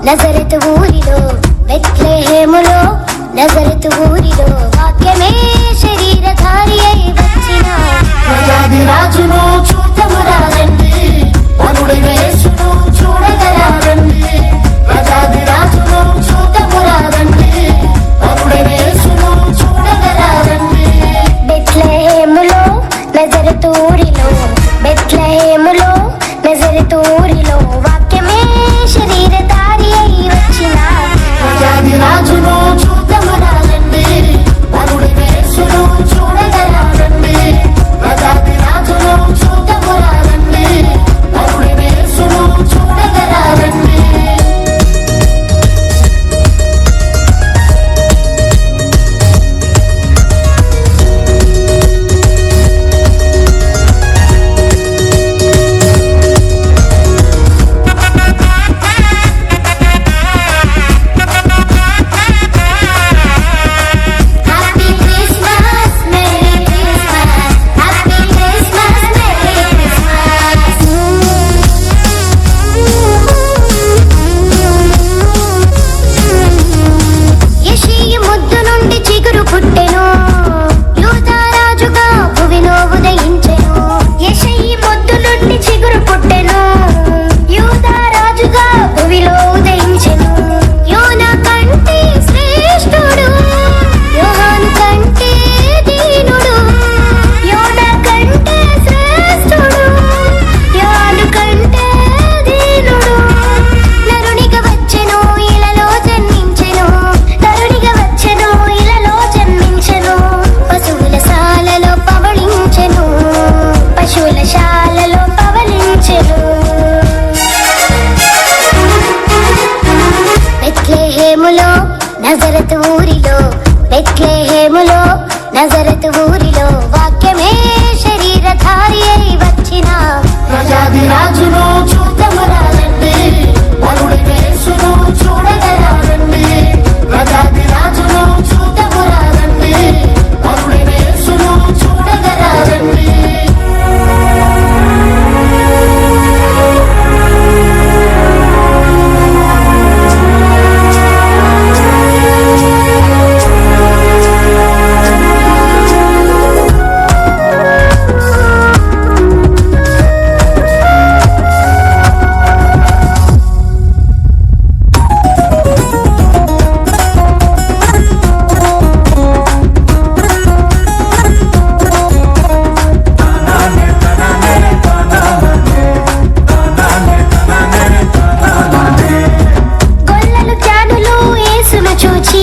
నజరతు ఊరిలో బెత్లెహేములో నజరతు ఊరిలో వాక్యమే శరీరధారి అయి వచ్చిన ప్రజాది రాజును చూద్దామురారండి, వరుడైన యేసును చూడగరారండి. ప్రజాది రాజును చూద్దామురారండి, వరుడైన యేసును చూడగరారండి. బెత్లెహేములో నజరతు ఊరిలో బెత్లెహేములో నజరతు ఊరిలో వాక్యమే శరీరధారి అయి వచ్చిన ప్రజాది రాజును చూద్దామురారండి, వరుడైన యేసును చూడగరారండి. ప్రజాది రాజును చూద్దామురారండి, వరుడైన యేసును చూడగరారండి. Happy Christmas merry Christmas happy Christmas merry Christmas యెషయి ముద్దు నుండి చిగురు పుట్టెను, యూదా రాజుగా భువిలో ఉదయించెను. యెషయి ముద్దు నుండి చిగురు పుట్టెను, యూదా రాజుగా భువిలో ఉదయించెను. యోనా కంటే శ్రేష్ఠుడు, యోహాను కంటే దీనుడు. యోనా కంటే శ్రేష్ఠుడు, యోహాను కంటే దీనుడు. నరునిగా వచ్చెను, ఇలలో జన్మించెను. నరునిగా వచ్చెను, ఇలలో జన్మించెను. పశువుల శాలలో పవళించెను, పశువుల శాలలో పవళించెను. బెత్లెహేములో నజరతు ఊరిలో బెత్లెహేములో నజరతు ఊరిలో వాక్యమే శరీరధారి అయి వచ్చిన ప్రజాది రాజును చూద్దామురారండి, వరుడైన యేసును చూడగరారండి. ప్రజాది రాజును చూద్దామురారండి, వరుడైన యేసును చూడగరారండి. గొల్లలు జ్ఞానులు యేసును చూచి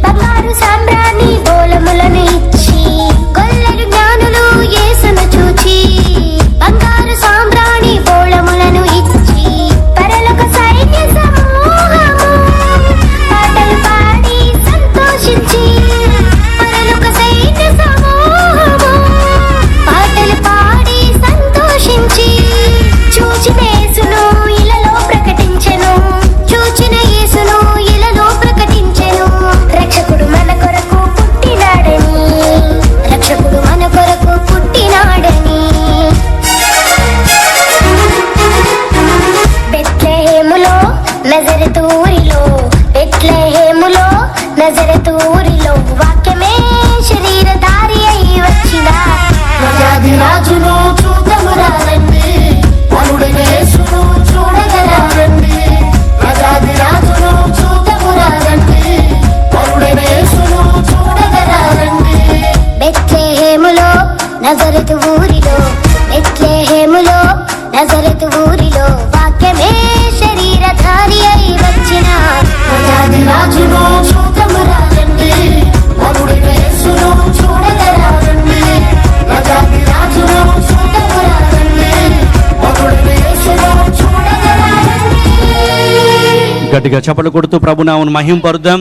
బంగారు సాంబ్రాణి బోలములను ఇచ్చి గొల్లలు జ్ఞానులు యేసును చూచి బంగారు సాంబ్రాణి బోళములను ఇచ్చి పరలోక సైన్య సమూహము పాటలు పాడి సంతోషించి పరలోక సైన్య సమూహము పాటలు పాడి సంతోషించి చూచిన యేసును ఇలలో ప్రకటించెను. చూచిన యేసును ఇలలో ప్రకటించెను. రక్షకుడు మన కొరకు పుట్టినాడని, రక్షకుడు మన కొరకు పుట్టినాడని. బెత్లెహేములో నజరతు ఊరిలో బెత్లెహేములో నజరతు ఊరిలో వాక్యమే శరీరధారి అయి వచ్చిన ప్రజాది రాజును చూద్దామురారండి, వరుడైన యేసును చూడగరారండి. ప్రజాది రాజును చూద్దామురారండి, వరుడైన యేసును చూడగరారండి. బెత్లెహేములో నజరతు ఊరిలో బెత్లెహేములో నజరతు ఊరిలో వాక్యమే శరీరధారి అయి వచ్చిన ప్రజాది రాజును చూద్దామురారండి, వరుడైన యేసును చూడగరారండి. ప్రజాది రాజును చూద్దామురారండి, వరుడైన యేసును చూడగరారండి. గట్టిగా చప్పట్లు కొడుతూ ప్రభునామమును మహింపరుద్దాం.